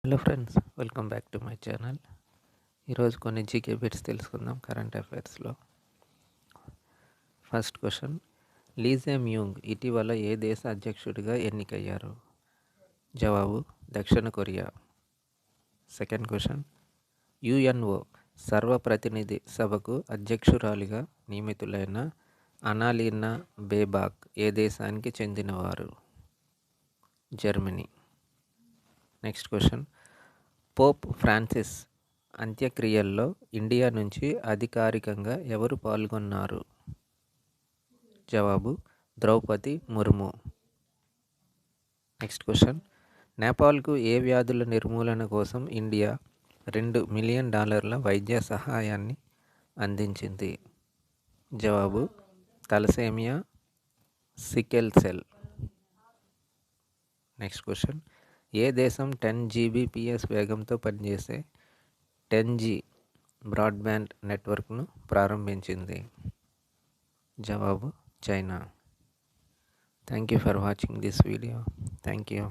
Hello friends, welcome back to my channel. ఈరోజు కొన్ని GK bits తెలుసుకుందాం కరెంట్ అఫైర్స్లో. First question, Lee Jae Myung ఇటీవల ఏ దేశ అధ్యక్షుడిగా ఎన్నికయ్యారు? జవాబు దక్షిణ కొరియా. సెకండ్ క్వశ్చన్, యుఎన్ఓ సర్వప్రతినిధి సభకు అధ్యక్షురాలిగా నియమితులైన అనాలీనా బేబాక్ ఏ దేశానికి చెందినవారు? Germany. Next question, Pope Francis అంత్యక్రియల్లో ఇండియా నుంచి అధికారికంగా ఎవరు పాల్గొన్నారు? జవాబు ద్రౌపది ముర్ము. నెక్స్ట్ క్వశ్చన్, నేపాల్కు ఏ వ్యాధుల నిర్మూలన కోసం ఇండియా $2 మిలియన్ వైద్య సహాయాన్ని అందించింది? జవాబు thalassemia, sickle cell. Next question, ఏ దేశం 10 Gbps వేగంతో పనిచేసే 10G బ్రాడ్బ్యాండ్ నెట్వర్క్ను ప్రారంభించింది? జవాబు China. Thank you for watching this video. Thank you.